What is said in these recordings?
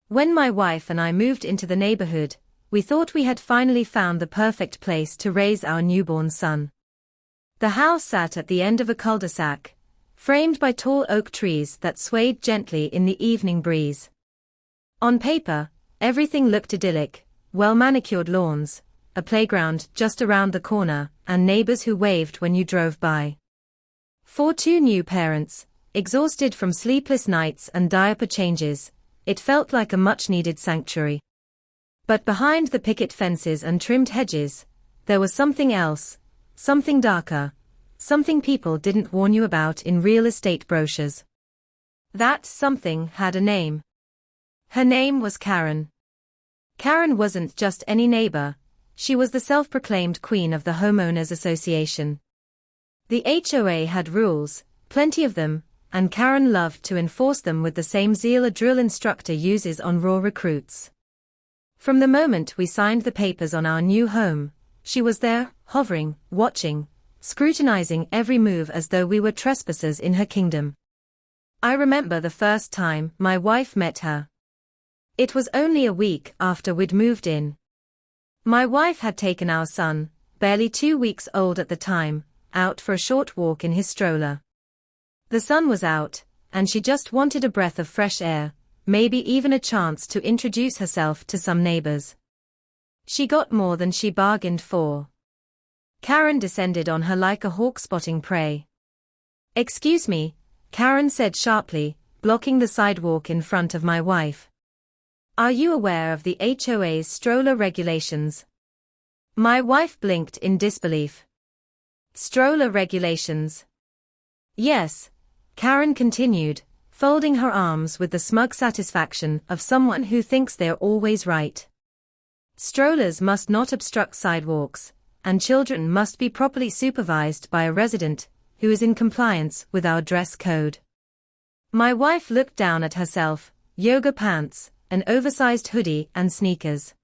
When my wife and I moved into the neighborhood, we thought we had finally found the perfect place to raise our newborn son. The house sat at the end of a cul-de-sac, framed by tall oak trees that swayed gently in the evening breeze. On paper, everything looked idyllic: well-manicured lawns, a playground just around the corner, and neighbors who waved when you drove by. For two new parents, exhausted from sleepless nights and diaper changes, it felt like a much-needed sanctuary. But behind the picket fences and trimmed hedges, there was something else, something darker, something people didn't warn you about in real estate brochures. That something had a name. Her name was Karen. Karen wasn't just any neighbor, she was the self-proclaimed queen of the homeowners association. The HOA had rules, plenty of them, and Karen loved to enforce them with the same zeal a drill instructor uses on raw recruits. From the moment we signed the papers on our new home, she was there, hovering, watching, scrutinizing every move as though we were trespassers in her kingdom. I remember the first time my wife met her. It was only a week after we'd moved in. My wife had taken our son, barely 2 weeks old at the time, out for a short walk in his stroller. The sun was out, and she just wanted a breath of fresh air, maybe even a chance to introduce herself to some neighbors. She got more than she bargained for. Karen descended on her like a hawk spotting prey. "Excuse me," Karen said sharply, blocking the sidewalk in front of my wife. "Are you aware of the HOA's stroller regulations?" My wife blinked in disbelief. "Stroller regulations?" "Yes," Karen continued, folding her arms with the smug satisfaction of someone who thinks they're always right. "Strollers must not obstruct sidewalks, and children must be properly supervised by a resident who is in compliance with our dress code." My wife looked down at herself, yoga pants, an oversized hoodie and sneakers.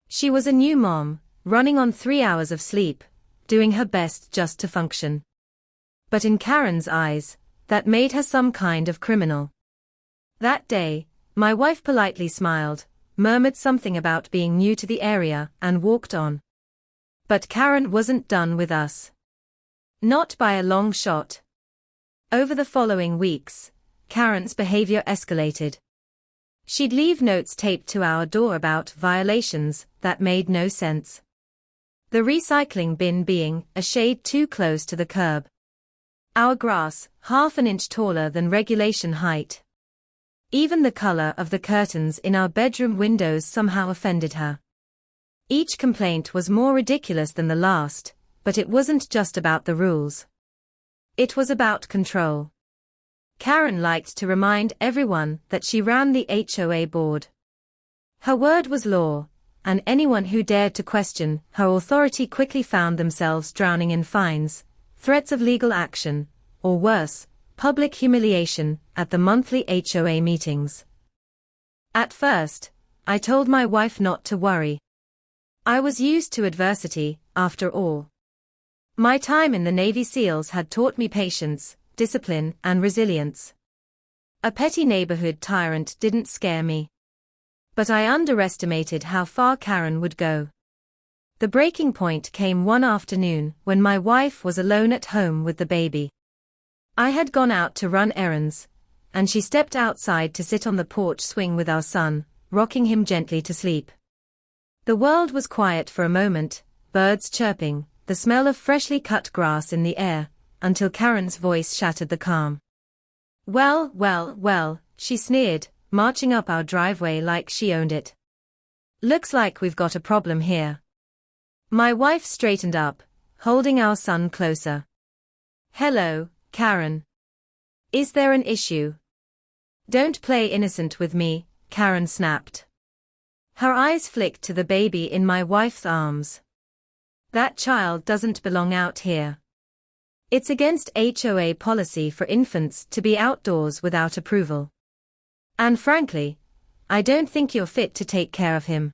She was a new mom, running on 3 hours of sleep, doing her best just to function. But in Karen's eyes, that made her some kind of criminal. That day, my wife politely smiled, murmured something about being new to the area, and walked on. But Karen wasn't done with us. Not by a long shot. Over the following weeks, Karen's behavior escalated. She'd leave notes taped to our door about violations that made no sense. The recycling bin being a shade too close to the curb. Our grass, half an inch taller than regulation height. Even the color of the curtains in our bedroom windows somehow offended her. Each complaint was more ridiculous than the last, but it wasn't just about the rules. It was about control. Karen liked to remind everyone that she ran the HOA board. Her word was law, and anyone who dared to question her authority quickly found themselves drowning in fines, threats of legal action, or worse, public humiliation at the monthly HOA meetings. At first, I told my wife not to worry. I was used to adversity, after all. My time in the Navy SEALs had taught me patience, discipline, and resilience. A petty neighborhood tyrant didn't scare me. But I underestimated how far Karen would go. The breaking point came one afternoon when my wife was alone at home with the baby. I had gone out to run errands, and she stepped outside to sit on the porch swing with our son, rocking him gently to sleep. The world was quiet for a moment, birds chirping, the smell of freshly cut grass in the air, until Karen's voice shattered the calm. "Well, well, well," she sneered, marching up our driveway like she owned it. "Looks like we've got a problem here." My wife straightened up, holding our son closer. "Hello, Karen. Is there an issue?" "Don't play innocent with me," Karen snapped. Her eyes flicked to the baby in my wife's arms. "That child doesn't belong out here. It's against HOA policy for infants to be outdoors without approval. And frankly, I don't think you're fit to take care of him."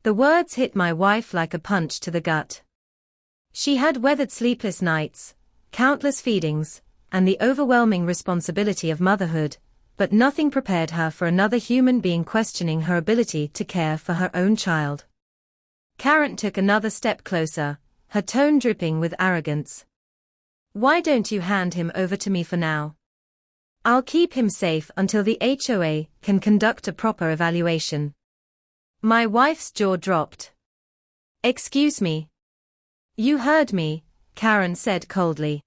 The words hit my wife like a punch to the gut. She had weathered sleepless nights, countless feedings, and the overwhelming responsibility of motherhood, but nothing prepared her for another human being questioning her ability to care for her own child. Karen took another step closer, her tone dripping with arrogance. "Why don't you hand him over to me for now? I'll keep him safe until the HOA can conduct a proper evaluation." My wife's jaw dropped. "Excuse me." "You heard me," Karen said coldly.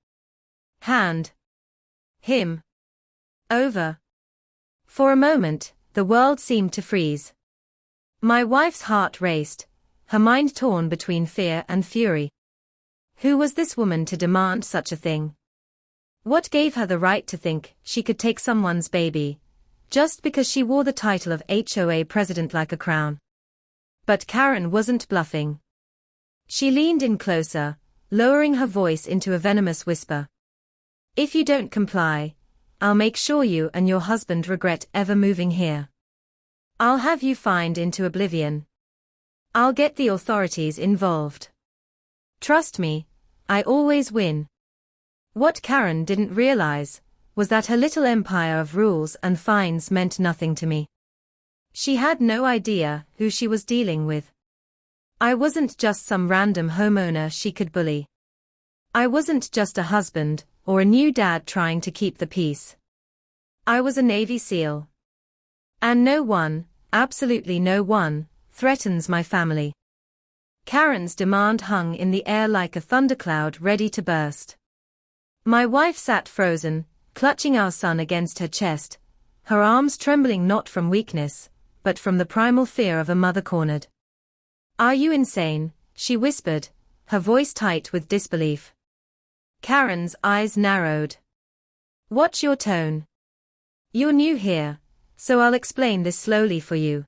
"Hand him over." For a moment, the world seemed to freeze. My wife's heart raced, her mind torn between fear and fury. Who was this woman to demand such a thing? What gave her the right to think she could take someone's baby, just because she wore the title of HOA president like a crown? But Karen wasn't bluffing. She leaned in closer, lowering her voice into a venomous whisper. "If you don't comply, I'll make sure you and your husband regret ever moving here. I'll have you fined into oblivion. I'll get the authorities involved. Trust me, I always win." What Karen didn't realize was that her little empire of rules and fines meant nothing to me. She had no idea who she was dealing with. I wasn't just some random homeowner she could bully. I wasn't just a husband or a new dad trying to keep the peace. I was a Navy SEAL. And no one, absolutely no one, threatens my family. Karen's demand hung in the air like a thundercloud ready to burst. My wife sat frozen, clutching our son against her chest, her arms trembling not from weakness, but from the primal fear of a mother cornered. "Are you insane?" she whispered, her voice tight with disbelief. Karen's eyes narrowed. "Watch your tone. You're new here, so I'll explain this slowly for you.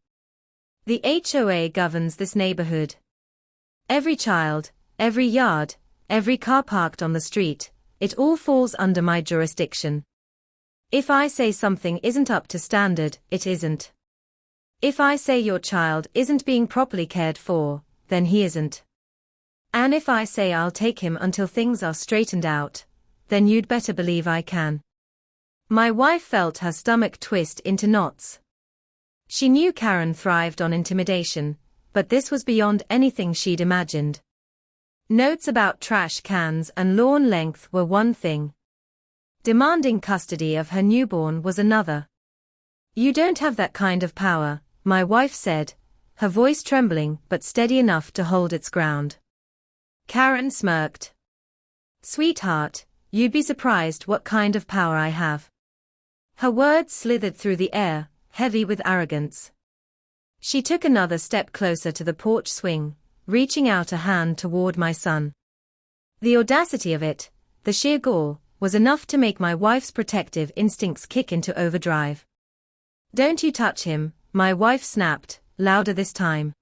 The HOA governs this neighborhood. Every child, every yard, every car parked on the street, it all falls under my jurisdiction. If I say something isn't up to standard, it isn't. If I say your child isn't being properly cared for, then he isn't. And if I say I'll take him until things are straightened out, then you'd better believe I can." My wife felt her stomach twist into knots. She knew Karen thrived on intimidation, but this was beyond anything she'd imagined. Notes about trash cans and lawn length were one thing. Demanding custody of her newborn was another. "You don't have that kind of power," my wife said, her voice trembling but steady enough to hold its ground. Karen smirked. "Sweetheart, you'd be surprised what kind of power I have." Her words slithered through the air, heavy with arrogance. She took another step closer to the porch swing, reaching out a hand toward my son. The audacity of it, the sheer gall, was enough to make my wife's protective instincts kick into overdrive. "Don't you touch him," my wife snapped, louder this time.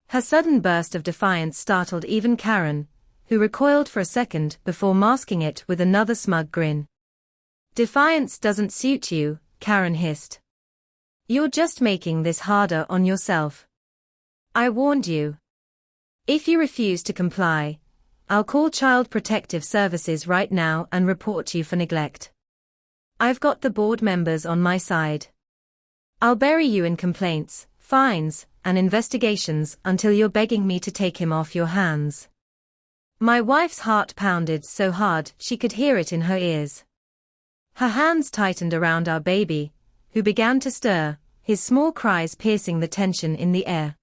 Her sudden burst of defiance startled even Karen, who recoiled for a second before masking it with another smug grin. "Defiance doesn't suit you," Karen hissed. "You're just making this harder on yourself. I warned you. If you refuse to comply, I'll call Child Protective Services right now and report you for neglect. I've got the board members on my side. I'll bury you in complaints, fines, and investigations until you're begging me to take him off your hands." My wife's heart pounded so hard she could hear it in her ears. Her hands tightened around our baby, who began to stir, his small cries piercing the tension in the air.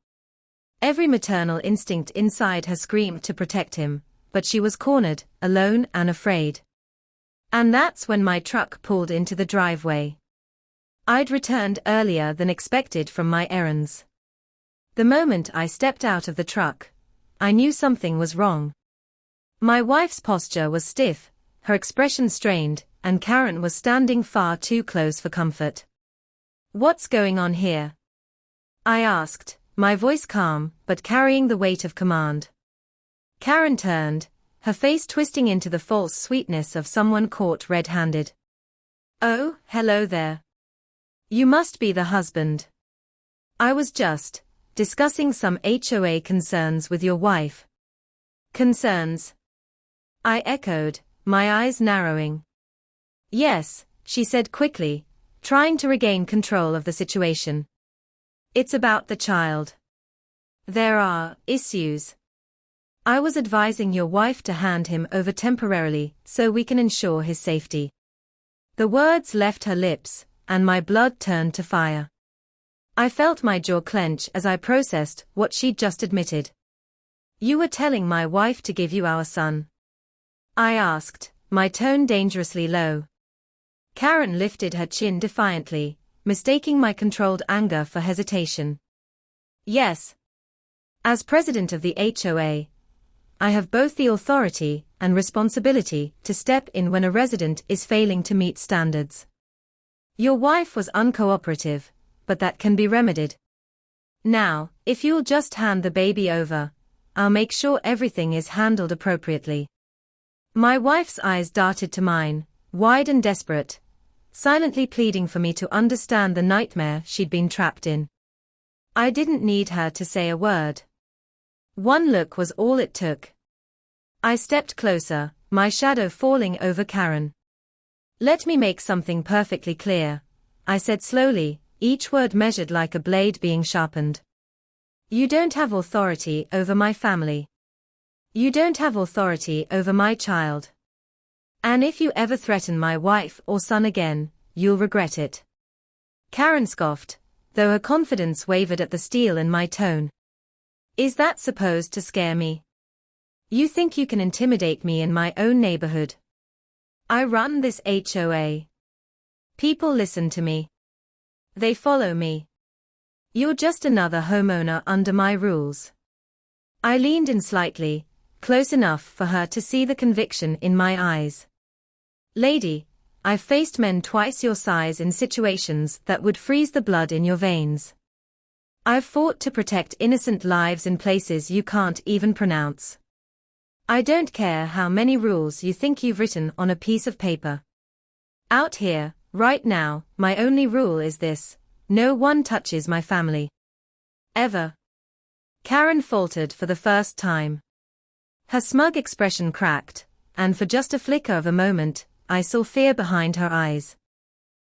Every maternal instinct inside her screamed to protect him, but she was cornered, alone and afraid. And that's when my truck pulled into the driveway. I'd returned earlier than expected from my errands. The moment I stepped out of the truck, I knew something was wrong. My wife's posture was stiff, her expression strained, and Karen was standing far too close for comfort. "What's going on here?" I asked, my voice calm but carrying the weight of command. Karen turned, her face twisting into the false sweetness of someone caught red-handed. "Oh, hello there. You must be the husband. I was just discussing some HOA concerns with your wife." "Concerns?" I echoed, my eyes narrowing. "Yes," she said quickly, trying to regain control of the situation. It's about the child. There are issues. I was advising your wife to hand him over temporarily so we can ensure his safety. The words left her lips, and my blood turned to fire. I felt my jaw clench as I processed what she'd just admitted. You were telling my wife to give you our son? I asked, my tone dangerously low. Karen lifted her chin defiantly, mistaking my controlled anger for hesitation. Yes. As president of the HOA, I have both the authority and responsibility to step in when a resident is failing to meet standards. Your wife was uncooperative, but that can be remedied. Now, if you'll just hand the baby over, I'll make sure everything is handled appropriately. My wife's eyes darted to mine, wide and desperate, silently pleading for me to understand the nightmare she'd been trapped in. I didn't need her to say a word. One look was all it took. I stepped closer, my shadow falling over Karen. Let me make something perfectly clear, I said slowly, each word measured like a blade being sharpened. You don't have authority over my family. You don't have authority over my child. And if you ever threaten my wife or son again, you'll regret it. Karen scoffed, though her confidence wavered at the steel in my tone. Is that supposed to scare me? You think you can intimidate me in my own neighborhood? I run this HOA. People listen to me. They follow me. You're just another homeowner under my rules. I leaned in slightly, close enough for her to see the conviction in my eyes. Lady, I've faced men twice your size in situations that would freeze the blood in your veins. I've fought to protect innocent lives in places you can't even pronounce. I don't care how many rules you think you've written on a piece of paper. Out here, right now, my only rule is this: no one touches my family. Ever. Karen faltered for the first time. Her smug expression cracked, and for just a flicker of a moment, I saw fear behind her eyes.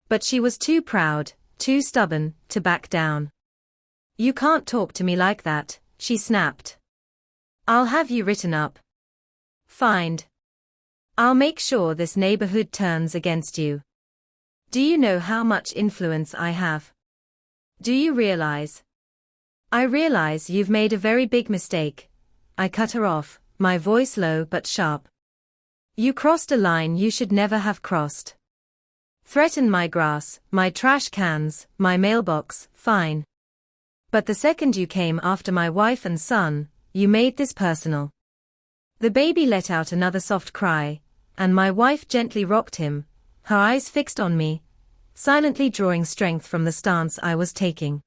But she was too proud, too stubborn, to back down. You can't talk to me like that, she snapped. I'll have you written up. Fined. I'll make sure this neighborhood turns against you. Do you know how much influence I have? Do you realize? I realize you've made a very big mistake. I cut her off, my voice low but sharp. You crossed a line you should never have crossed. Threaten my grass, my trash cans, my mailbox, fine. But the second you came after my wife and son, you made this personal. The baby let out another soft cry, and my wife gently rocked him, her eyes fixed on me, silently drawing strength from the stance I was taking.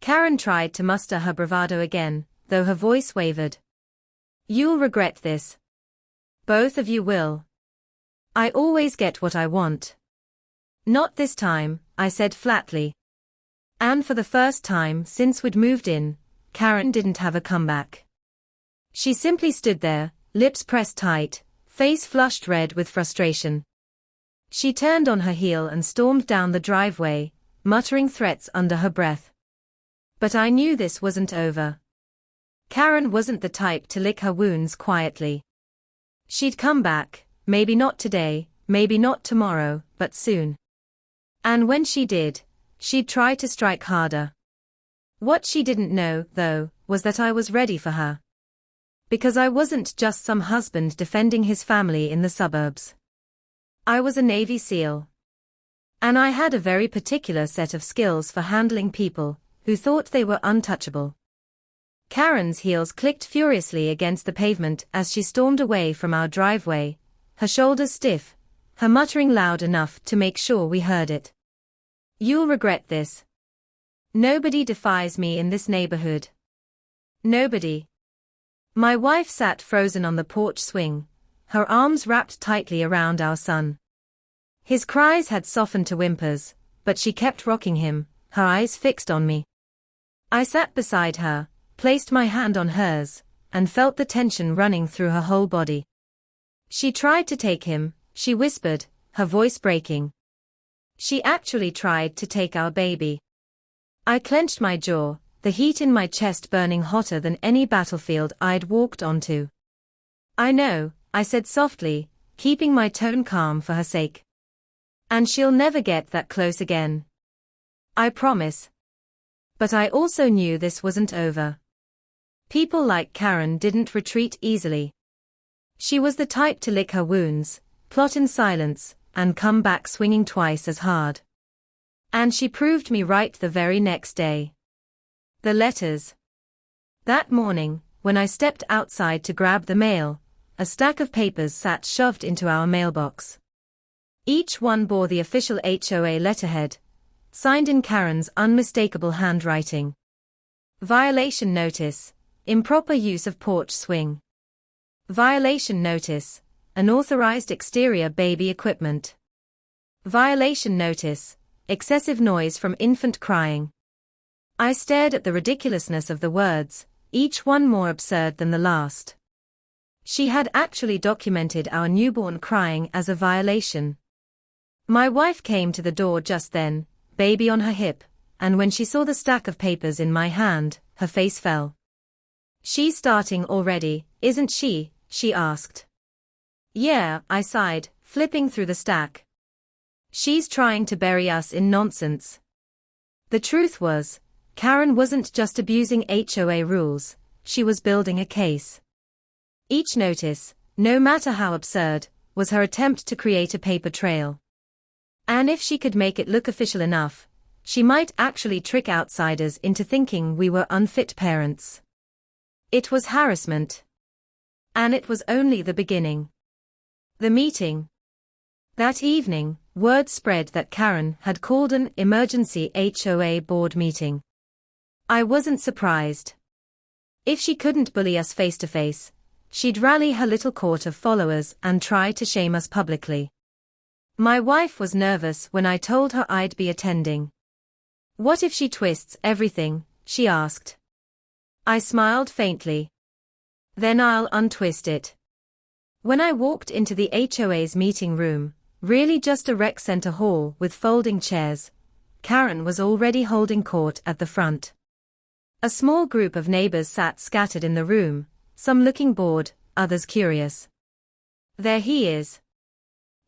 Karen tried to muster her bravado again, though her voice wavered. You'll regret this. Both of you will. I always get what I want. Not this time, I said flatly. And for the first time since we'd moved in, Karen didn't have a comeback. She simply stood there, lips pressed tight, face flushed red with frustration. She turned on her heel and stormed down the driveway, muttering threats under her breath. But I knew this wasn't over. Karen wasn't the type to lick her wounds quietly. She'd come back, maybe not today, maybe not tomorrow, but soon. And when she did, she'd try to strike harder. What she didn't know, though, was that I was ready for her. Because I wasn't just some husband defending his family in the suburbs. I was a Navy SEAL. And I had a very particular set of skills for handling people who thought they were untouchable. Karen's heels clicked furiously against the pavement as she stormed away from our driveway, her shoulders stiff, her muttering loud enough to make sure we heard it. You'll regret this. Nobody defies me in this neighborhood. Nobody. My wife sat frozen on the porch swing, her arms wrapped tightly around our son. His cries had softened to whimpers, but she kept rocking him, her eyes fixed on me. I sat beside her, placed my hand on hers, and felt the tension running through her whole body. She tried to take him, she whispered, her voice breaking. She actually tried to take our baby. I clenched my jaw, the heat in my chest burning hotter than any battlefield I'd walked onto. I know, I said softly, keeping my tone calm for her sake. And she'll never get that close again. I promise. But I also knew this wasn't over. People like Karen didn't retreat easily. She was the type to lick her wounds, plot in silence, and come back swinging twice as hard. And she proved me right the very next day. The letters. That morning, when I stepped outside to grab the mail, a stack of papers sat shoved into our mailbox. Each one bore the official HOA letterhead, signed in Karen's unmistakable handwriting. Violation notice, improper use of porch swing. Violation notice, unauthorized exterior baby equipment. Violation notice, excessive noise from infant crying. I stared at the ridiculousness of the words, each one more absurd than the last. She had actually documented our newborn crying as a violation. My wife came to the door just then, baby on her hip, and when she saw the stack of papers in my hand, her face fell. "She's starting already, isn't she?" she asked. "Yeah," I sighed, flipping through the stack. "She's trying to bury us in nonsense." The truth was, Karen wasn't just abusing HOA rules, she was building a case. Each notice, no matter how absurd, was her attempt to create a paper trail. And if she could make it look official enough, she might actually trick outsiders into thinking we were unfit parents. It was harassment. And it was only the beginning. The meeting. That evening, word spread that Karen had called an emergency HOA board meeting. I wasn't surprised. If she couldn't bully us face to face, she'd rally her little court of followers and try to shame us publicly. My wife was nervous when I told her I'd be attending. "What if she twists everything?" she asked. I smiled faintly. "Then I'll untwist it." When I walked into the HOA's meeting room, really just a rec center hall with folding chairs, Karen was already holding court at the front. A small group of neighbors sat scattered in the room, some looking bored, others curious. "There he is,"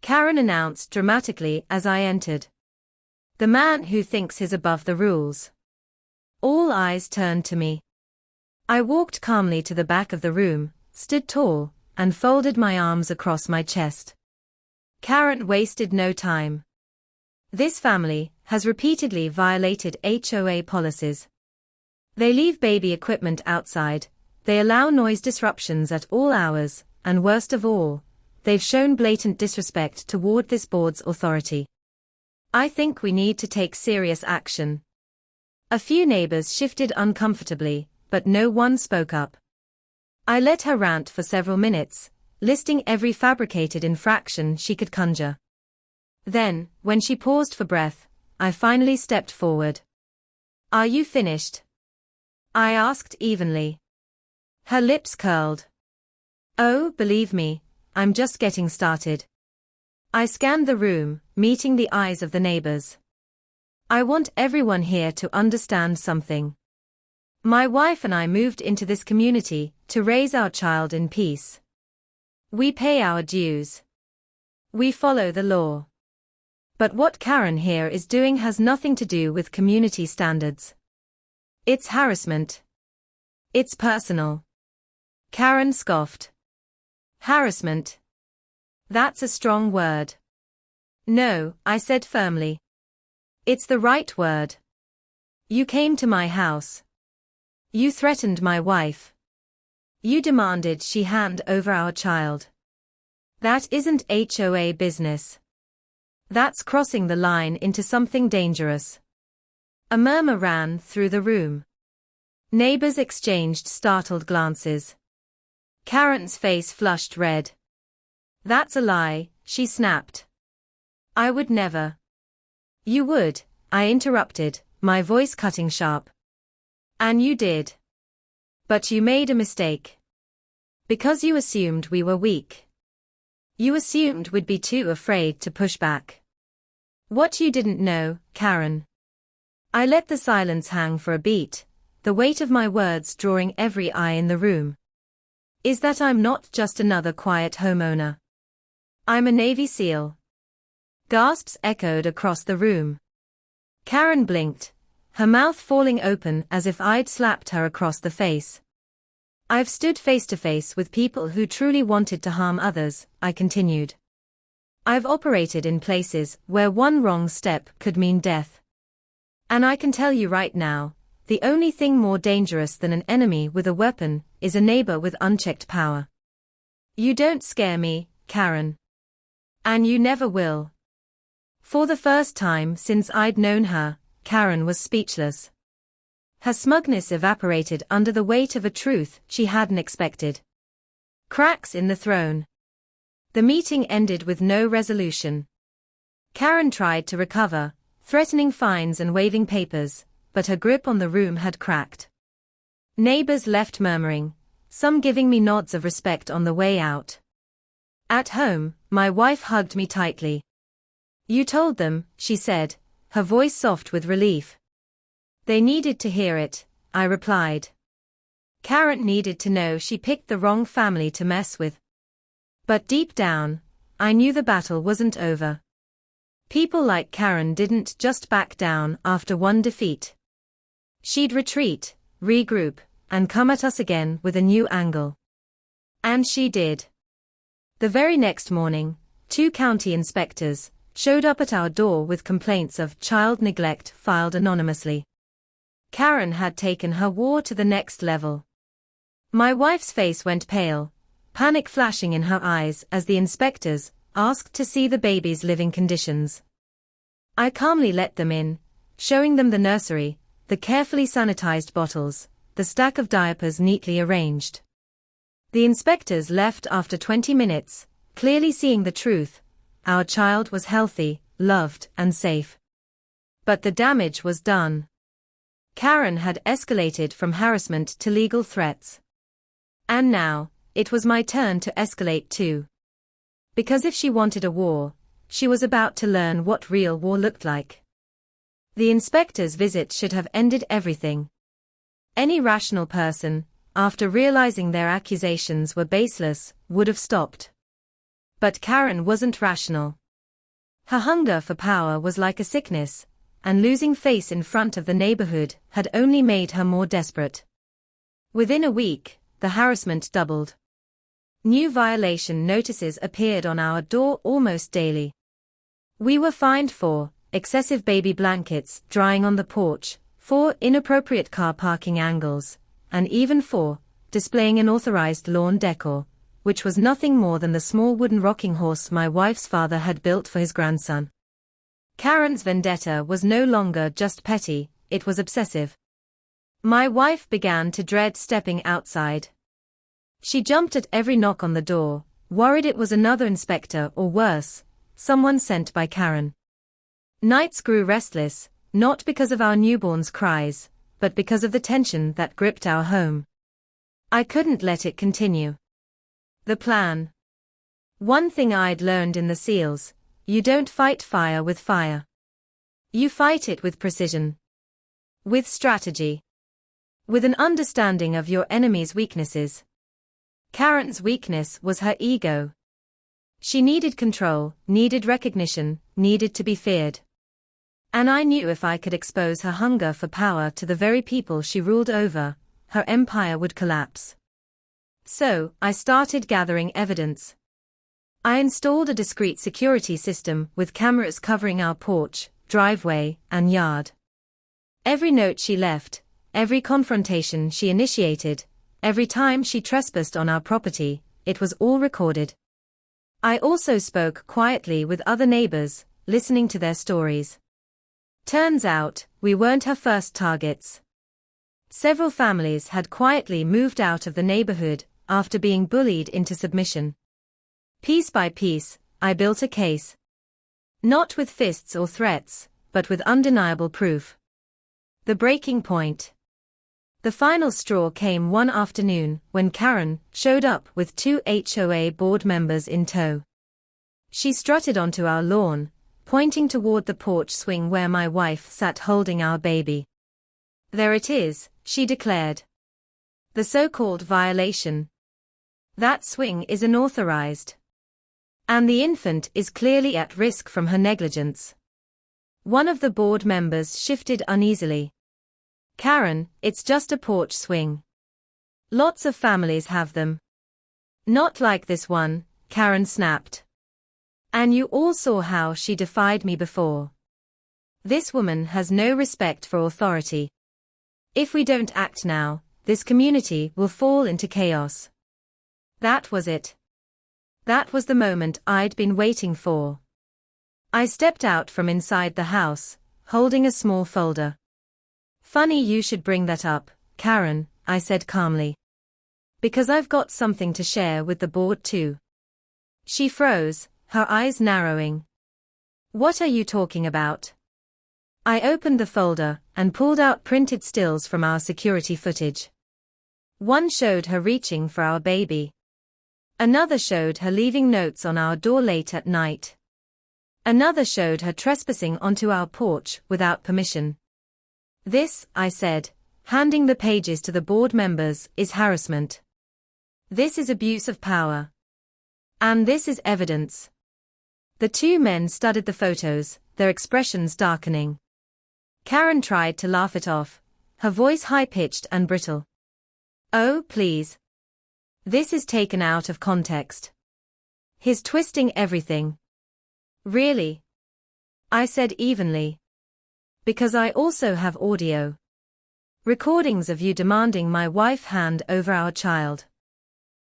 Karen announced dramatically as I entered. "The man who thinks he's above the rules." All eyes turned to me. I walked calmly to the back of the room, stood tall, and folded my arms across my chest. Karen wasted no time. "This family has repeatedly violated HOA policies. They leave baby equipment outside, they allow noise disruptions at all hours, and worst of all, they've shown blatant disrespect toward this board's authority. I think we need to take serious action." A few neighbors shifted uncomfortably, but no one spoke up. I let her rant for several minutes, listing every fabricated infraction she could conjure. Then, when she paused for breath, I finally stepped forward. "Are you finished?" I asked evenly. Her lips curled. "Oh, believe me, I'm just getting started." I scanned the room, meeting the eyes of the neighbors. "I want everyone here to understand something. My wife and I moved into this community to raise our child in peace. We pay our dues. We follow the law. But what Karen here is doing has nothing to do with community standards. It's harassment. It's personal." Karen scoffed. "Harassment? That's a strong word." "No," I said firmly. "It's the right word. You came to my house. You threatened my wife. You demanded she hand over our child. That isn't HOA business. That's crossing the line into something dangerous." A murmur ran through the room. Neighbors exchanged startled glances. Karen's face flushed red. "That's a lie," she snapped. "I would never." "You would," I interrupted, my voice cutting sharp. "And you did. But you made a mistake. Because you assumed we were weak. You assumed we'd be too afraid to push back. What you didn't know, Karen. I let the silence hang for a beat, the weight of my words drawing every eye in the room. Is that I'm not just another quiet homeowner. I'm a Navy SEAL. Gasps echoed across the room. Karen blinked, her mouth falling open as if I'd slapped her across the face. I've stood face to face with people who truly wanted to harm others, I continued. I've operated in places where one wrong step could mean death. And I can tell you right now, the only thing more dangerous than an enemy with a weapon is a neighbor with unchecked power. You don't scare me, Karen. And you never will. For the first time since I'd known her, Karen was speechless. Her smugness evaporated under the weight of a truth she hadn't expected. Cracks in the throne. The meeting ended with no resolution. Karen tried to recover, threatening fines and waving papers, but her grip on the room had cracked. Neighbors left murmuring, some giving me nods of respect on the way out. At home, my wife hugged me tightly. You told them, she said, her voice soft with relief. They needed to hear it, I replied. Karen needed to know she picked the wrong family to mess with. But deep down, I knew the battle wasn't over. People like Karen didn't just back down after one defeat. She'd retreat, regroup, and come at us again with a new angle. And she did. The very next morning, 2 county inspectors showed up at our door with complaints of child neglect filed anonymously. Karen had taken her war to the next level. My wife's face went pale, panic flashing in her eyes as the inspectors asked to see the baby's living conditions. I calmly let them in, showing them the nursery, the carefully sanitized bottles, the stack of diapers neatly arranged. The inspectors left after 20 minutes, clearly seeing the truth. Our child was healthy, loved, and safe. But the damage was done. Karen had escalated from harassment to legal threats. And now, it was my turn to escalate too. Because if she wanted a war, she was about to learn what real war looked like. The inspector's visit should have ended everything. Any rational person, after realizing their accusations were baseless, would have stopped. But Karen wasn't rational. Her hunger for power was like a sickness, and losing face in front of the neighborhood had only made her more desperate. Within a week, the harassment doubled. New violation notices appeared on our door almost daily. We were fined for excessive baby blankets drying on the porch, for inappropriate car parking angles, and even for displaying unauthorized lawn decor, which was nothing more than the small wooden rocking horse my wife's father had built for his grandson. Karen's vendetta was no longer just petty, it was obsessive. My wife began to dread stepping outside. She jumped at every knock on the door, worried it was another inspector or worse, someone sent by Karen. Nights grew restless, not because of our newborn's cries, but because of the tension that gripped our home. I couldn't let it continue. The plan. One thing I'd learned in the SEALs, you don't fight fire with fire. You fight it with precision. With strategy. With an understanding of your enemy's weaknesses. Karen's weakness was her ego. She needed control, needed recognition, needed to be feared. And I knew if I could expose her hunger for power to the very people she ruled over, her empire would collapse. So, I started gathering evidence. I installed a discreet security system with cameras covering our porch, driveway, and yard. Every note she left, every confrontation she initiated, every time she trespassed on our property, it was all recorded. I also spoke quietly with other neighbors, listening to their stories. Turns out, we weren't her first targets. Several families had quietly moved out of the neighborhood after being bullied into submission. Piece by piece, I built a case. Not with fists or threats, but with undeniable proof. The breaking point. The final straw came one afternoon when Karen showed up with 2 HOA board members in tow. She strutted onto our lawn, pointing toward the porch swing where my wife sat holding our baby. "There it is," she declared. "The so-called violation. That swing is unauthorized. And the infant is clearly at risk from her negligence." One of the board members shifted uneasily. "Karen, it's just a porch swing. Lots of families have them." "Not like this one," Karen snapped. "And you all saw how she defied me before. This woman has no respect for authority. If we don't act now, this community will fall into chaos." That was it. That was the moment I'd been waiting for. I stepped out from inside the house, holding a small folder. "Funny you should bring that up, Karen," I said calmly. "Because I've got something to share with the board too." She froze, her eyes narrowing. "What are you talking about?" I opened the folder and pulled out printed stills from our security footage. One showed her reaching for our baby. Another showed her leaving notes on our door late at night. Another showed her trespassing onto our porch without permission. "This," I said, handing the pages to the board members, "is harassment. This is abuse of power. And this is evidence." The two men studied the photos, their expressions darkening. Karen tried to laugh it off, her voice high-pitched and brittle. "Oh, please. This is taken out of context. He's twisting everything." "Really?" I said evenly. "Because I also have audio. Recordings of you demanding my wife hand over our child.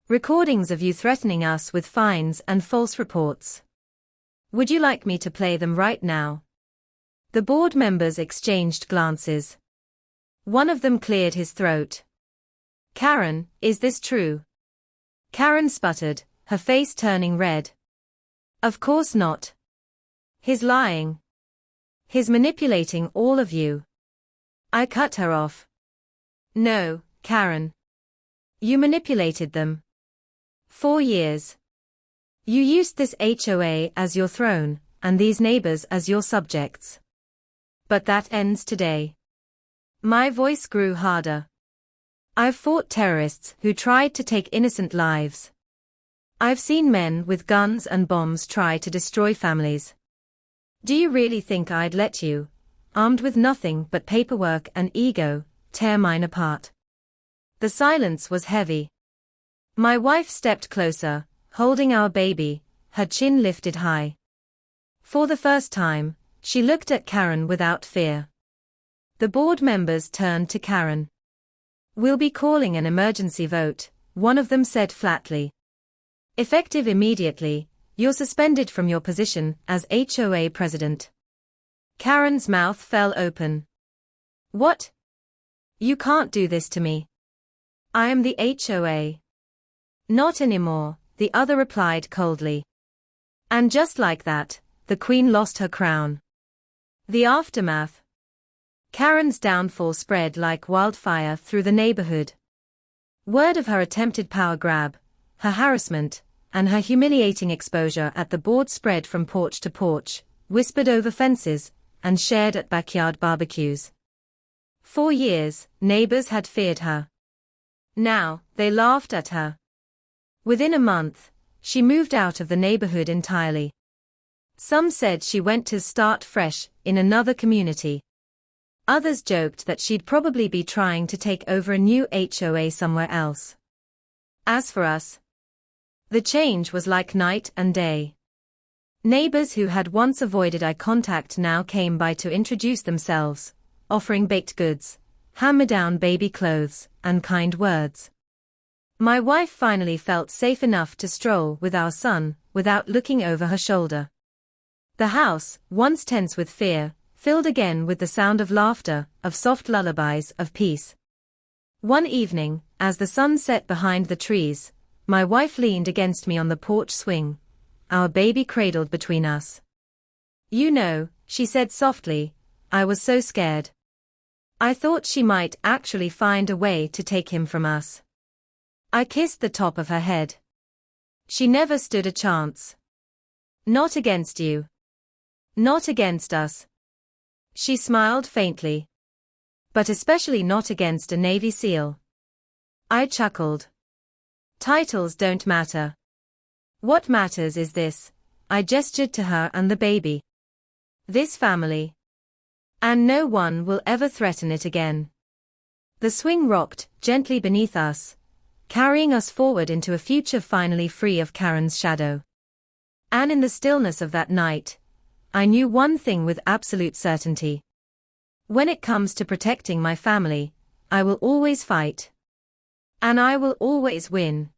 Recordings of you threatening us with fines and false reports. Would you like me to play them right now?" The board members exchanged glances. One of them cleared his throat. "Karen, is this true?" Karen sputtered, her face turning red. "Of course not. He's lying. He's manipulating all of you." I cut her off. "No, Karen. You manipulated them. 4 years. You used this HOA as your throne, and these neighbors as your subjects. But that ends today." My voice grew harder. "I've fought terrorists who tried to take innocent lives. I've seen men with guns and bombs try to destroy families. Do you really think I'd let you, armed with nothing but paperwork and ego, tear mine apart?" The silence was heavy. My wife stepped closer, holding our baby, her chin lifted high. For the first time, she looked at Karen without fear. The board members turned to Karen. "We'll be calling an emergency vote," one of them said flatly. "Effective immediately, you're suspended from your position as HOA president." Karen's mouth fell open. "What? You can't do this to me. I am the HOA." "Not anymore," the other replied coldly. And just like that, the Queen lost her crown. The aftermath. Karen's downfall spread like wildfire through the neighborhood. Word of her attempted power grab, her harassment, and her humiliating exposure at the board spread from porch to porch, whispered over fences, and shared at backyard barbecues. 4 years, neighbors had feared her. Now, they laughed at her. Within a month, she moved out of the neighborhood entirely. Some said she went to start fresh in another community. Others joked that she'd probably be trying to take over a new HOA somewhere else. As for us, the change was like night and day. Neighbors who had once avoided eye contact now came by to introduce themselves, offering baked goods, hand-me-down baby clothes, and kind words. My wife finally felt safe enough to stroll with our son, without looking over her shoulder. The house, once tense with fear, filled again with the sound of laughter, of soft lullabies of peace. One evening, as the sun set behind the trees, my wife leaned against me on the porch swing, our baby cradled between us. "You know," she said softly, "I was so scared. I thought she might actually find a way to take him from us." I kissed the top of her head. "She never stood a chance. Not against you. Not against us. She smiled faintly. But especially not against a Navy SEAL. I chuckled. Titles don't matter. What matters is this. I gestured to her and the baby. This family. And no one will ever threaten it again. The swing rocked gently beneath us, carrying us forward into a future finally free of Karen's shadow. And in the stillness of that night, I knew one thing with absolute certainty. When it comes to protecting my family, I will always fight. And I will always win.